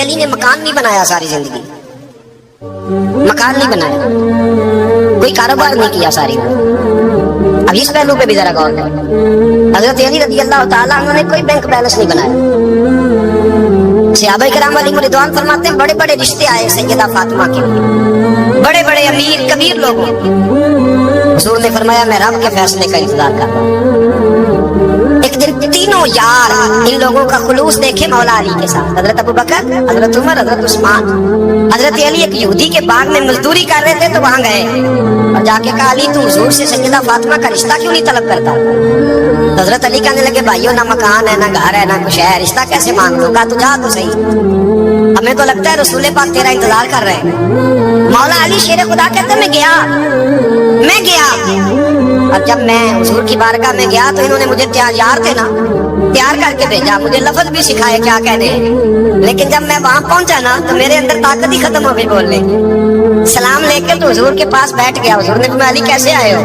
علی نے مکان نہیں بنایا ساری زندگی، مکان نہیں بنایا، کوئی کاروبار نہیں کیا ساری۔ اب اس پہلو پہ بھی ذرا غور کریں، حضرت علی رضی اللہ تعالیٰ عنہ نے کوئی بینک بیلنس نہیں بنایا۔ صحابہ کرام علیہم رضوان فرماتے ہیں بڑے بڑے رشتے آئے سیدہ فاطمہ کے لیے، بڑے بڑے امیر کبیر لوگوں، حضور نے فرمایا میں رب کے فیصلے کا انتظار کر رہا ہوں۔ ایک دن تینوں یار ان لوگوں کا خلوص دیکھے مولا علی کے ساتھ، حضرت ابوبکر، حضرت عمر، حضرت عثمان۔ حضرت علی ایک یہودی کے باغ میں مزدوری کر رہے تھے تو وہاں گئے اور جا کے کہا علی تو حضور سے سیدہ فاطمہ کا رشتہ کیوں نہیں طلب کرتا؟ حضرت علی کہنے لگے بھائیو نہ مکان ہے نہ گھر ہے نہ کچھ ہے، رشتہ کیسے مانگ لوں گا؟ تو جا تو صحیح، ہمیں تو لگتا ہے رسول پاک تیرا انتظار کر رہے ہیں۔ مولا علی شیر خدا کہتے ہیں میں گیا، اور جب میں حضور کی بارگاہ میں گیا تو انہوں نے مجھے تیار تھے نا، تیار کر کے بھیجا، مجھے لفظ بھی سکھائے کیا کہنے، لیکن جب میں وہاں پہنچا نا تو میرے اندر طاقت ہی ختم ہو گئی بولنے کی۔ سلام لے کے تو حضور کے پاس بیٹھ گیا، حضور نے کہا علی کیسے آئے ہو؟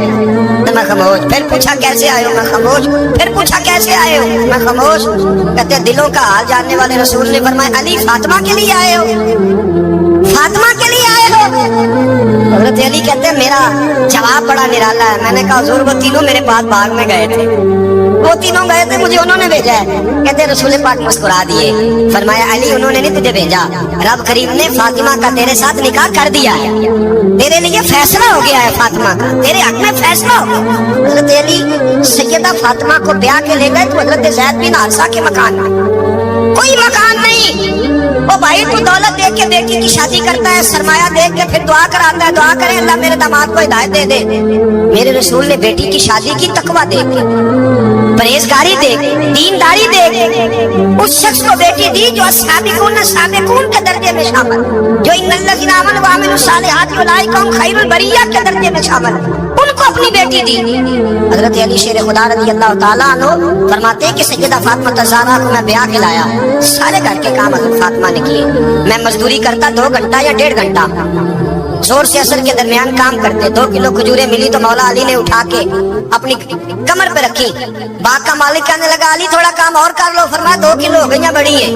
میں خاموش، پھر پوچھا کیسے آئے ہو؟ میں خاموش، پھر پوچھا کیسے آئے ہو؟ میں خاموش۔ کہتے ہیں دلوں کا حال جاننے والے رسول نے فرمایا علی فاطمہ کے لیے آئے ہو؟ فاطمہ کے لیے آئے ہو؟ حضرت علی کہتے ہیں میرا جواب بڑا نرالا ہے۔ میں نے کہا حضور وہ تینوں میرے پاس باغ میں گئے تھے، وہ تینوں گئے تھے، مجھے انہوں نے بھیجا ہے۔ کہتے ہیں رسول پاک مسکرا دیے، فرمایا علی انہوں نے نہیں تجھے بھیجا، رب کریم نے فاطمہ کا تیرے ساتھ نکاح کر دیا ہے، تیرے لیے فیصلہ ہو گیا ہے فاطمہ کا، تیرے حق میں فیصلہ ہو گیا۔ حضرت علی سیدہ فاطمہ کو بیاہ کے لے گئے تو حضرت زید بن حارثہ کے مکان میں کوئی مکان نہیں۔ وہ بھائی تو دولت دیکھ کے بیٹی کی شادی کرتا ہے، سرمایہ دیکھ کے پھر دعا کراتا ہے، دعا کرے اللہ میرے داماد کو ہدایت دے دے۔ میرے رسول نے بیٹی کی شادی کی تقویٰ دیکھ کے، پرہیزگاری دیکھ، دینداری دیکھ اس شخص کو بیٹی دی جو السابقون السابقون کے درجے میں شامل، جو ان الذین آمنوا وعملوا الصالحات اولئک هم خیر البریہ کے درجے میں شامل، ان کو اپنی بیٹی دی۔ حضرت علی شیر خدا رضی اللہ تعالیٰ عنہ فرماتے ہیں کہ سیدہ فاطمہ الزہرا کو میں بیاہ کے لایا، سارے گھر کے کام حضرت فاطمہ نے کیے، میں مزدوری کرتا 2 گھنٹہ یا 1.5 گھنٹہ، زور سے اثر کے درمیان کام کرتے۔ 2 کلو کھجوریں ملی تو مولا علی نے اٹھا کے اپنی کمر پہ رکھی، باغ کا مالک کہنے لگا علی تھوڑا کام اور کر لو، فرمایا 2 کلو ہو گئی بڑی ہے،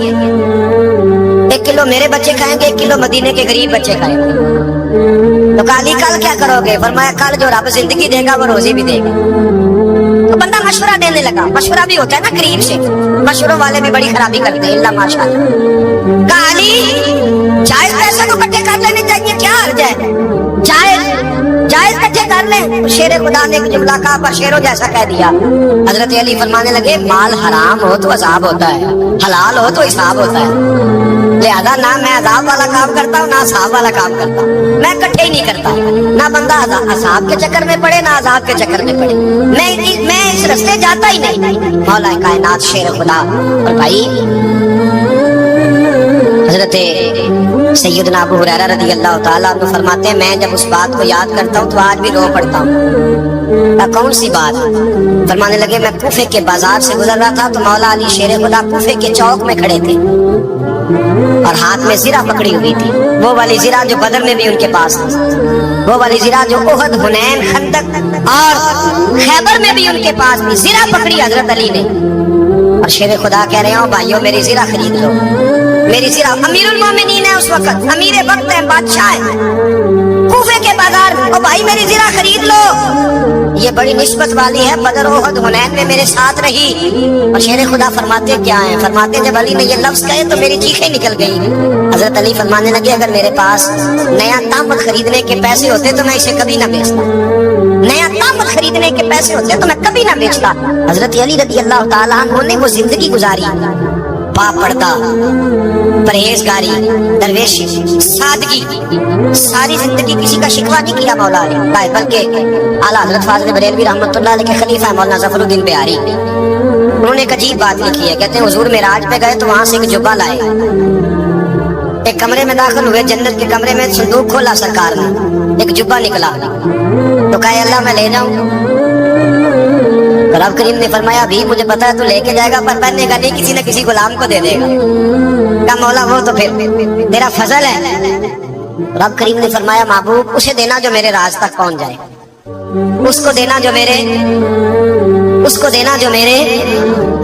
1 کلو میرے بچے کھائیں گے، 1 کلو مدینے کے غریب بچے کھائیں گے۔ تو کہا علی کل کیا کرو گے؟ فرمایا کل جو رب زندگی دے گا وہ روزی بھی دے گا۔ تو بندہ مشورہ دینے لگا، مشورہ بھی ہوتا ہے نا قریب سے، مشوروں والے بھی بڑی خرابی کرتے ہیں اللہ ماشاءاللہ۔ کہا علی جائز پیسے تو اکٹھے کر لینے چاہیے، کیا حرج ہے؟ جائز اکٹھے کر لیں۔ شیر خدا نے ایک جملہ کہا پر شیروں جیسا کہہ دیا۔ حضرت علی فرمانے لگے مال حرام ہو تو عذاب ہوتا ہے، حلال ہو تو حساب ہوتا ہے، لہذا نہ میں عذاب والا کام کرتا ہوں نہ حساب والا کام کرتا ہوں، میں اکٹھے ہی نہیں کرتا، نہ بندہ عذاب کے چکر میں پڑے نہ عذاب کے چکر میں پڑے، میں اس رستے جاتا ہی نہیں۔ مولا کائنات شیر خدا۔ اور بھائی حضرت سیدنا ابو ہریرہ رضی اللہ تعالیٰ عنہ فرماتے ہیں میں جب اس بات کو یاد کرتا ہوں تو آج بھی رو پڑتا ہوں۔ کون سی بات؟ فرمانے لگے میں کوفے کے بازار سے گزر رہا تھا تو مولا علی شیر خدا کوفے کے چوک میں کھڑے تھے اور ہاتھ میں زرہ پکڑی ہوئی تھی، وہ والی زرہ جو بدر میں بھی ان کے پاس تھی، وہ والی زرہ جو احد، حنین، خندق اور خیبر میں بھی ان کے پاس تھی، زرہ پکڑی حضرت علی نے اور شیر خدا کہہ رہے ہوں بھائیو میری زرہ خرید لو، میری زرہ۔ امیر المومنین ہے اس وقت، امیر وقت ہے، بادشاہ ہے کوفے کے بازار میں، او بھائی میری زرہ خرید لو، یہ بڑی نسبت والی ہے، بدر احد حنین میں میرے ساتھ رہی۔ اور شیر خدا فرماتے کیا ہیں؟ فرماتے جب علی نے یہ لفظ کہے تو میری چیخیں نکل گئی۔ حضرت علی فرمانے لگے اگر میرے پاس نیا تامل خریدنے کے پیسے ہوتے تو میں اسے کبھی نہ بیچتا، نیا تامل خریدنے کے پیسے ہوتے تو میں کبھی نہ بیچتا۔ حضرت علی رضی اللہ تعالیٰ عنہ نے وہ زندگی گزاری، با پردہ، پرہیزگاری، درویشی، سادگی، ساری زندگی کسی کا شکوہ نہیں کیا مولا علی، بلکہ اعلیٰ حضرت فاضل بریلوی رحمۃ اللہ علیہ کے خلیفہ مولانا ظفر الدین بہاری، انہوں نے ایک عجیب بات لکھی ہے، کہتے ہیں حضور معراج پہ گئے تو وہاں سے ایک جبہ لائے، ایک کمرے میں داخل ہوئے، جنت کے کمرے میں صندوق کھولا سرکار نے، ایک جبہ نکلا تو کہا اللہ میں لے جاؤں؟ رب کریم نے فرمایا ابھی مجھے پتا ہے تو لے کے جائے گا پر پہننے کا نہیں، کسی نہ کسی غلام کو دے دے گا۔ کہا مولا وہ تو پھر تیرا فضل ہے۔ رب کریم نے فرمایا محبوب اسے دینا جو میرے راز تک پہنچ جائے، اس کو دینا جو میرے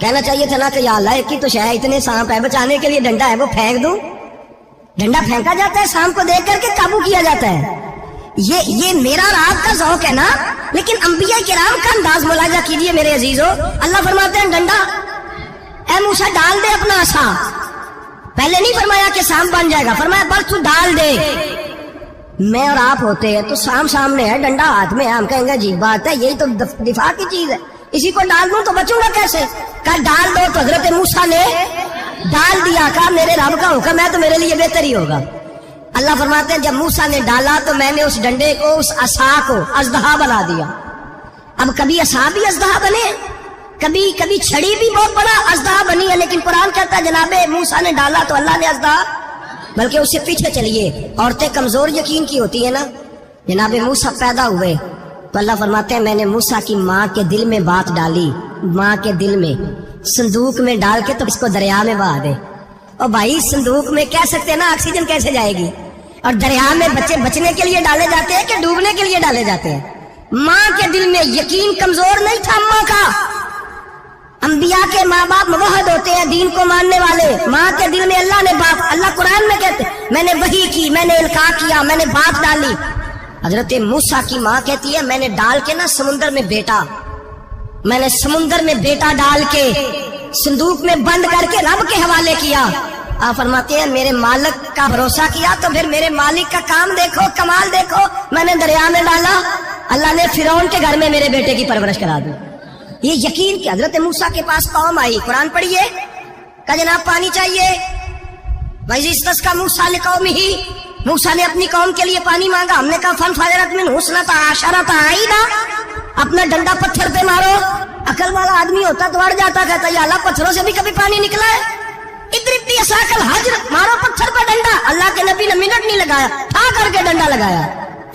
کہنا چاہیے تھا نا کہ یا اللہ ایک ہی تو شاید اتنے سانپ ہے, بچانے کے لیے ڈنڈا ہے وہ پھینک دوں. ڈنڈا پھینکا جاتا ہے, سانپ کو دیکھ کر کے قابو کیا جاتا ہے. یہ میرا اور آپ کا ذوق ہے نا, لیکن انبیاء کرام کا انداز ملاحظہ کیجئے میرے عزیزو. اللہ فرماتے ہیں ڈنڈا, اے موسیٰ ڈال دے اپنا عصا. پہلے نہیں فرمایا کہ سانپ بن جائے گا, فرمایا بس تو ڈال دے. میں اور آپ ہوتے ہیں تو سانپ سامنے ہے, ڈنڈا ہاتھ میں ہے, ہم کہیں گے عجیب بات ہے, یہی تو دفاع کی چیز ہے, اسی کو ڈال دوں تو بچوں گا کیسے. کہا ڈال دو, تو حضرت موسیٰ نے ڈال دیا. کہا میرے رب کا حکم ہے تو میرے لیے بہتر ہی ہوگا. اللہ فرماتے ہیں جب موسیٰ نے ڈالا تو میں نے اس ڈنڈے کو, اس عصا کو اژدہا بنا دیا. اب کبھی عصا بھی اژدہا بنے, کبھی چھڑی بھی بہت بڑا اژدہا بنی ہے, لیکن قرآن کہتا ہے جناب موسیٰ نے ڈالا تو اللہ نے اژدہا. بلکہ اس سے پیچھے چلیے, عورتیں کمزور یقین کی ہوتی ہے نا. جناب موسیٰ پیدا ہوئے تو اللہ فرماتے ہیں میں نے موسیٰ کی ماں کے دل میں بات ڈالی, ماں کے دل میں صندوق میں ڈال کے تو اس کو دریا میں بہا دے. اور بھائی صندوق میں کہہ سکتے ہیں نا آکسیجن کیسے جائے گی, اور دریا میں بچے بچنے کے لیے ڈالے جاتے ہیں کہ ڈوبنے کے لیے ڈالے جاتے ہیں. ماں کے دل میں یقین کمزور نہیں تھا ماں کا. انبیاء کے ماں باپ موحد ہوتے ہیں, دین کو ماننے والے. ماں کے دل میں اللہ نے بات, اللہ قرآن میں کہتے میں نے وحی کی, میں نے القاء کیا, میں نے بات ڈالی. حضرت موسیٰ کی ماں کہتی ہے میں نے ڈال کے نا سمندر میں بیٹا, میں نے سمندر میں بیٹا ڈال کے صندوق میں بند کر کے رب کے حوالے کیا. آپ فرماتے ہیں میرے مالک کا بھروسہ کیا تو پھر میرے مالک کا کام دیکھو, کمال دیکھو. میں نے دریا میں ڈالا, اللہ نے فرعون کے گھر میں میرے بیٹے کی پرورش کرا دی. یہ یقین کہ حضرت موسیٰ کے پاس قوم آئی, قرآن پڑھیے, کہ جناب پانی چاہیے. وَإِذِ اسْتَسْقَىٰ مُوسَىٰ لِقَوْمِهِ, موسیٰ نے اپنی قوم کے لیے پانی مانگا. ہم نے کہا فَانْفَجَرَتْ مِنْهُ اثْنَتَا عَشَرَةَ عَيْنًا, اپنا ڈنڈا پتھر پہ مارو. عقل والا آدمی ہوتا تو اڑ جاتا, کہتا یا اللہ پتھروں سے بھی کبھی پانی نکلا ہے. اضرب بعصاک الحجر, مارو پتھر پہ ڈنڈا. اللہ کے نبی نے منٹ نہیں لگایا, تھا کر کے ڈنڈا لگایا.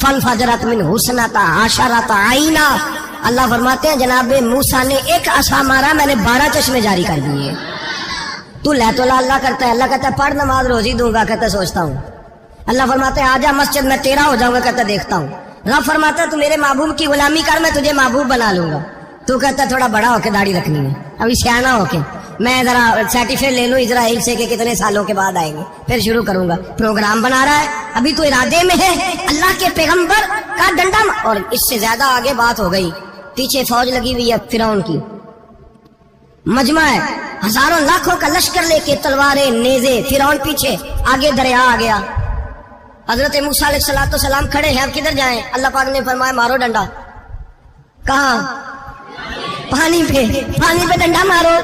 فَانْفَجَرَتْ مِنْهُ اثْنَتَا عَشَرَةَ عَيْنًا. اللہ فرماتے ہیں جناب موسیٰ نے ایک عصا مارا, میں نے 12 چشمے جاری کر دیے. تو لے تو اللہ کرتا ہے, اللہ کہتا ہے پڑھ نماز روزی دوں گا, کہتا سوچتا ہوں. اللہ فرماتے ہیں آجا مسجد میں تیرا ہو جاؤں گا, کہتا دیکھتا ہوں. رب فرماتا ہے تو میرے محبوب کی غلامی کر, میں تجھے محبوب بنا لوں گا. تو کہتا ہے تھوڑا بڑا ہو کے داڑھی رکھنی ہے, ابھی سیانا ہو کے میں ذرا سرٹیفکیٹ لے لوں اسرائیل سے کہ کتنے سالوں کے بعد آئیں گے, پھر شروع کروں گا. پروگرام بنا رہا ہے, ابھی تو ارادے میں ہے. اللہ کے پیغمبر کا ڈنڈا, اور اس سے زیادہ آگے بات ہو گئی. پیچھے فوج لگی ہوئی ہے فرعون کی, مجمع ہے, ہزاروں لاکھوں کا لشکر لے کے, تلواریں نیزے, فرعون پیچھے, آگے دریا آ گیا. حضرت موسیٰ علیہ السلام کھڑے ہیں, اب کدھر جائیں. اللہ پاک نے فرمایا مارو ڈنڈا. کہاں؟ پانی پہ ڈنڈا مارو.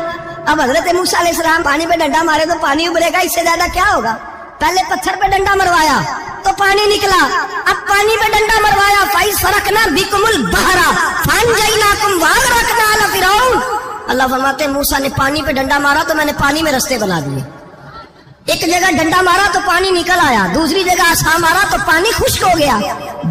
اب حضرت موسیٰ علیہ السلام پانی پہ ڈنڈا مارے تو پانی ابلے گا, اس سے زیادہ کیا ہوگا. پہلے پتھر پہ ڈنڈا مروایا تو پانی نکلا, اب پانی پہ ڈنڈا مروایا. فَإِذْ فَرَقْنَا بِكُمُ الْبَحْرَ فَأَنْجَيْنَاكُمْ وَأَغْرَقْنَا آلَ فِرْعَوْنَ. اللہ فرماتے ہیں موسیٰ نے پانی پہ ڈنڈا مارا تو میں نے پانی میں رستے بنا دیے. ایک جگہ ڈنڈا مارا تو پانی نکل آیا, دوسری جگہ عصا مارا تو پانی خشک ہو گیا.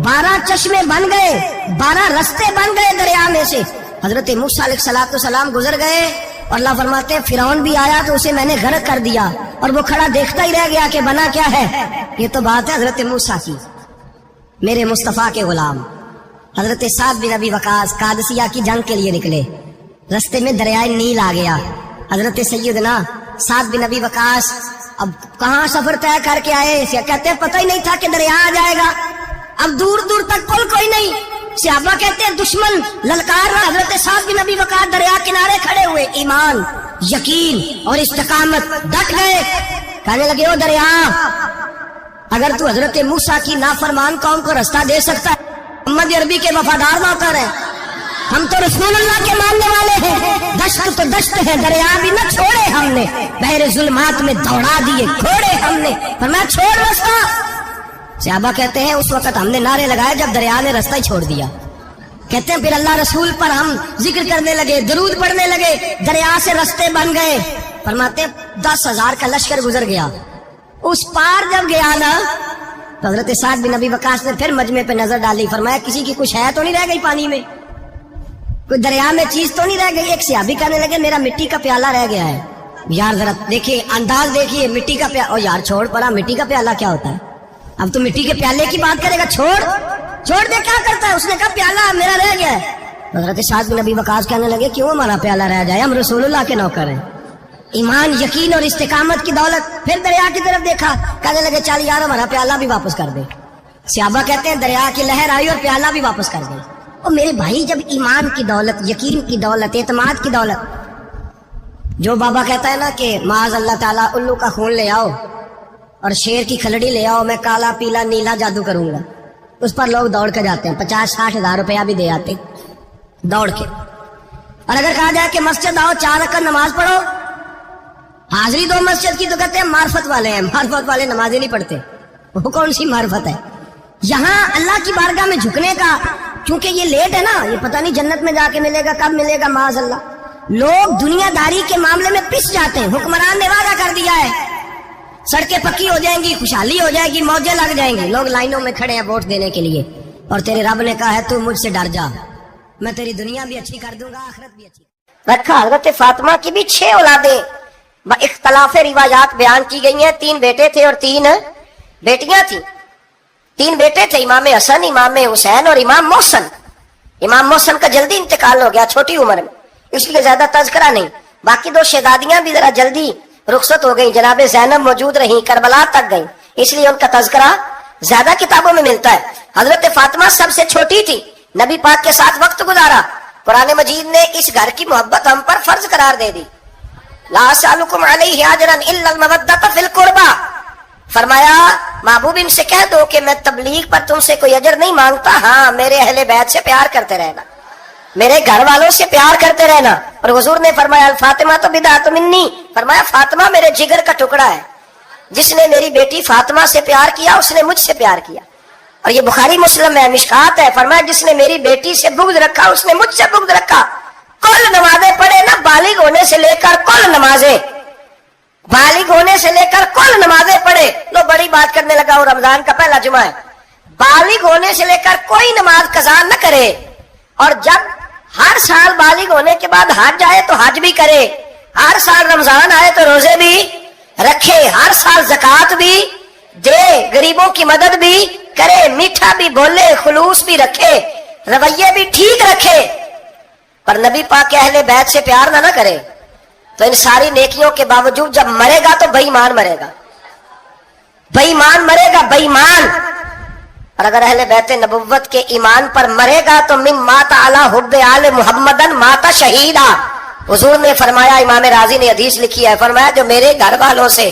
12 چشمے بن گئے, 12 رستے بن گئے دریا میں سے. حضرت موسیٰ علیہ السلام گزر گئے, اور اللہ فرماتے ہیں فرعون بھی آیا تو اسے میں نے غرق کر دیا, اور وہ کھڑا دیکھتا ہی رہ گیا کہ بنا کیا ہے. یہ تو بات ہے حضرت موسیٰ کی, میرے مصطفیٰ کے غلام. حضرت سعد بن ابی وقاص قادسیہ کی جنگ کے لیے نکلے, رستے میں دریائے نیل آ گیا. حضرت سیدنا سعد بن ابی وقاص اب کہاں سفر طے کر کے آئے, کہتے ہیں پتہ ہی نہیں تھا کہ دریا آ جائے گا. اب دور دور تک پل کوئی نہیں. صحابہ کہتے ہیں دشمن للکار رہا, حضرت سعد بن ابی وقاص دریا کنارے کھڑے ہوئے, ایمان, یقین اور استقامت, ڈٹ گئے. کہنے لگے او دریا, اگر تو حضرت موسیٰ کی نافرمان قوم کو رستہ دے سکتا ہے, محمد عربی کے وفادار نوکر ہیں, ہم تو رسول اللہ کے ماننے والے ہیں. دشت تو دشت ہے, دریا بھی نہ چھوڑے ہم نے, بحر ظلمات میں دوڑا دیے گھوڑے ہم نے, فرمایا چھوڑ رستہ. صحابہ کہتے ہیں اس وقت ہم نے نعرے لگائے جب دریا نے رستہ ہی چھوڑ دیا. کہتے ہیں پھر اللہ رسول پر ہم ذکر کرنے لگے, درود پڑھنے لگے, دریا سے رستے بن گئے. فرماتے 10,000 کا لشکر گزر گیا. اس پار جب گیا نا تو حضرت سعد بن ابی وقاص نے پھر مجمع پہ نظر ڈالی, فرمایا کسی کی کچھ ہے تو نہیں رہ گئی پانی میں, کوئی دریا میں چیز تو نہیں رہ گئی. ایک صحابی کہنے لگے میرا مٹی کا پیالہ رہ گیا ہے. یار ذرا دیکھیے انداز دیکھیے, مٹی کا پیالہ, یار چھوڑ پڑا, مٹی کا پیالہ کیا ہوتا ہے, اب تو مٹی کے پیالے کی بات کرے گا, چھوڑ دے, کیا کرتا ہے. اس نے کہا پیالہ میرا رہ گیا ہے. حضرت سعد بن ابی وقاص کہنے لگے کیوں ہمارا پیالہ رہ جائے، ہم رسول اللہ کے نوکر ہیں۔ ایمان، یقین اور استقامت کی دولت۔ پھر دریا کی طرف دیکھا، کہنے لگے چل یار ہمارا پیالہ بھی واپس کر دے۔ صحابہ کہتے ہیں دریا کی لہر آئی اور پیالہ بھی واپس کر گئی۔ اور میرے بھائی، جب ایمان کی دولت، یقین کی دولت، اعتماد کی دولت، جو بابا کہتا ہے نا کہ معاذ اللہ تعالیٰ الو کا خون لے آؤ اور شیر کی کھلڑی لے آؤ، میں کالا پیلا نیلا جادو کروں گا، اس پر لوگ دوڑ کے جاتے ہیں، 50-60 ہزار روپیہ بھی دے آتے دوڑ کے۔ اور اگر کہا جائے کہ مسجد آؤ 4 رکعت نماز پڑھو، حاضری دو مسجد کی، تو کہتے ہیں معرفت والے ہیں، معرفت والے نمازیں نہیں پڑھتے۔ وہ کون سی معرفت ہے؟ یہاں اللہ کی بارگاہ میں جھکنے کا، کیونکہ یہ لیٹ ہے نا، یہ پتہ نہیں جنت میں جا کے ملے گا، کب ملے گا، معاذ اللہ۔ لوگ دنیا داری کے معاملے میں پس جاتے ہیں۔ حکمران نے وعدہ کر دیا ہے سڑکیں پکی ہو جائیں گی، خوشحالی ہو جائے گی، موجیں لگ جائیں گی، لوگ لائنوں میں کھڑے ہیں ووٹ دینے کے لیے، اور تیرے رب نے کہا ہے تو مجھ سے ڈر جا، میں تیری دنیا بھی اچھی کر دوں گا، آخرت بھی اچھی رکھا۔ حضرت فاطمہ کی بھی 6 اولادیں اختلاف روایات بیان کی گئی ہیں۔ 3 بیٹے تھے اور 3 بیٹیاں تھیں۔ 3 بیٹے تھے، امام حسن، امام حسین اور امام محسن۔ امام محسن کا جلدی انتقال ہو گیا چھوٹی عمر میں، اس لیے زیادہ تذکرہ نہیں۔ باقی 2 شہزادیاں بھی ذرا جلدی رخصت ہو گئیں، جناب زینب موجود رہیں، کربلا تک گئیں، اس لیے ان کا تذکرہ زیادہ کتابوں میں ملتا ہے۔ حضرت فاطمہ سب سے چھوٹی تھی، نبی پاک کے ساتھ وقت گزارا۔ قرآن مجید نے اس گھر کی محبت ہم پر فرض قرار دے دی۔ لا اسألکم علیہ اجرا الا المودۃ فی القربى، فرمایا محبوب ان سے کہہ دو کہ میں تبلیغ پر تم سے کوئی اجر نہیں مانگتا، ہاں میرے اہل بیت سے پیار کرتے رہنا، میرے گھر والوں سے پیار کرتے رہنا۔ اور حضور نے فرمایا الفاطمہ تو بدعۃ منی، فرمایا فاطمہ میرے جگر کا ٹکڑا ہے، جس نے میری بیٹی فاطمہ سے پیار کیا اس نے مجھ سے پیار کیا۔ اور یہ بخاری مسلم ہے، مشکات ہے، فرمایا جس نے میری بیٹی سے بغض رکھا اس نے مجھ سے بغض رکھا۔ کل نمازیں پڑھے نا، بالغ ہونے سے لے کر کل نمازیں، بالغ ہونے سے لے کر کل نمازیں پڑھے۔ لو بڑی بات کرنے لگا ہوں، رمضان کا پہلا جمعہ ہے، بالغ ہونے سے لے کر کوئی نماز قضا نہ کرے، اور جب ہر سال بالغ ہونے کے بعد حج آئے تو حج بھی کرے، ہر سال رمضان آئے تو روزے بھی رکھے، ہر سال زکوٰۃ بھی دے، غریبوں کی مدد بھی کرے، میٹھا بھی بولے، خلوص بھی رکھے، رویے بھی ٹھیک رکھے، پر نبی پاک کے اہل بیت سے پیار نہ کرے تو ان ساری نیکیوں کے باوجود جب مرے گا تو بے ایمان مرے گا، بے ایمان مرے گا، بے ایمان۔ اور اگر اہل بیت نبوت کے ایمان پر مرے گا تو من مات علی حب آل محمدن مات شہیدا۔ حضور نے فرمایا، امام راضی نے حدیث لکھی ہے، فرمایا جو میرے گھر والوں سے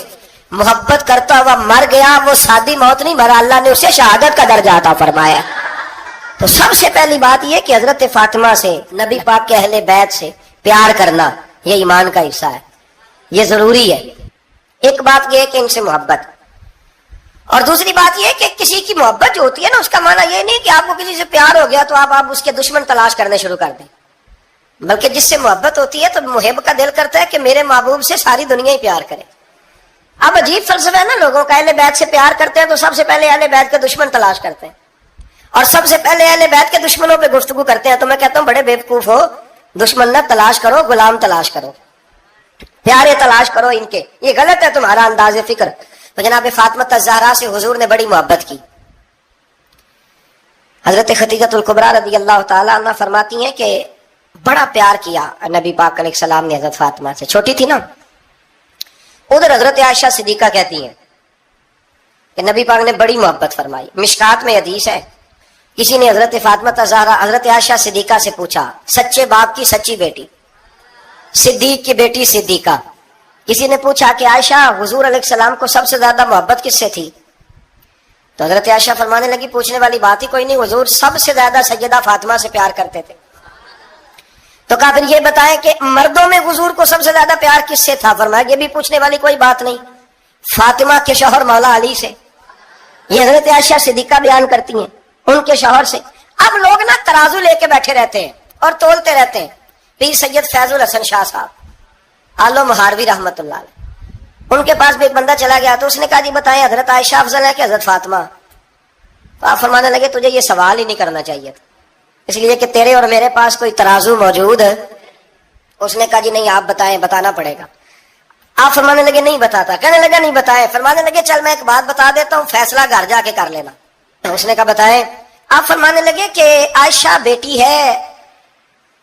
محبت کرتا ہوا مر گیا وہ سادی موت نہیں مرا، اللہ نے اسے شہادت کا درجہ عطا فرمایا۔ تو سب سے پہلی بات یہ کہ حضرت فاطمہ سے، نبی پاک کے اہل بیت سے پیار کرنا یہ ایمان کا حصہ ہے، یہ ضروری ہے۔ ایک بات یہ ہے کہ ان سے محبت، اور دوسری بات یہ کہ کسی کی محبت جو ہوتی ہے نا، اس کا معنی یہ نہیں کہ آپ کو کسی سے پیار ہو گیا تو آپ اس کے دشمن تلاش کرنے شروع کر دیں، بلکہ جس سے محبت ہوتی ہے تو محب کا دل کرتا ہے کہ میرے محبوب سے ساری دنیا ہی پیار کرے۔ اب عجیب فلسفہ ہے نا لوگوں کا، اہل بیت سے پیار کرتے ہیں تو سب سے پہلے اہل بیت کے دشمن تلاش کرتے ہیں، اور سب سے پہلے اہل بیت کے دشمنوں پہ گفتگو کرتے ہیں۔ تو میں کہتا ہوں بڑے بیوقوف ہو، دشمن نہ تلاش کرو، غلام تلاش کرو، پیارے تلاش کرو ان کے، یہ غلط ہے تمہارا انداز فکر۔ تو جناب فاطمہ الزہرا سے حضور نے بڑی محبت کی۔ حضرت خدیجہ الکبریٰ رضی اللہ تعالی عنہ فرماتی ہیں کہ بڑا پیار کیا نبی پاک علیہ السلام نے حضرت فاطمہ سے، چھوٹی تھی نا۔ ادھر حضرت عائشہ صدیقہ کہتی ہیں کہ نبی پاک نے بڑی محبت فرمائی۔ مشکات میں حدیث ہے، کسی نے حضرت فاطمہ الزہرا حضرت عائشہ صدیقہ سے پوچھا، سچے باپ کی سچی بیٹی، صدیق کی بیٹی صدیقہ، کسی نے پوچھا کہ عائشہ حضور علیہ السلام کو سب سے زیادہ محبت کس سے تھی؟ تو حضرت عائشہ فرمانے لگی پوچھنے والی بات ہی کوئی نہیں، حضور سب سے زیادہ سیدہ فاطمہ سے پیار کرتے تھے۔ تو کہا پھر یہ بتائیں کہ مردوں میں حضور کو سب سے زیادہ پیار کس سے تھا؟ فرمایا یہ بھی پوچھنے والی کوئی بات نہیں، فاطمہ کے شوہر مولا علی سے۔ یہ حضرت عائشہ صدیقہ بیان کرتی ہیں ان کے شوہر سے۔ اب لوگ نا ترازو لے کے بیٹھے رہتے ہیں اور تولتے رہتے ہیں۔ پیر سید فیض الحسن شاہ صاحب آلو مہاروی رحمت اللہ علیہ، ان کے پاس بھی ایک بندہ چلا گیا تو اس نے کہا جی بتائیں حضرت عائشہ افضل ہے کہ حضرت فاطمہ؟ تو آپ فرمانے لگے تجھے یہ سوال ہی نہیں کرنا چاہیے تھا، اس لیے کہ تیرے اور میرے پاس کوئی ترازو موجود ہے۔ اس نے کہا جی نہیں آپ بتائیں، بتانا پڑے گا۔ آپ فرمانے لگے نہیں بتاتا، کہنے لگا نہیں بتائے، فرمانے لگے چل میں ایک بات بتا دیتا ہوں، فیصلہ گھر جا کے کر لینا۔ اس نے کہا بتائیں۔ آپ فرمانے لگے کہ عائشہ بیٹی ہے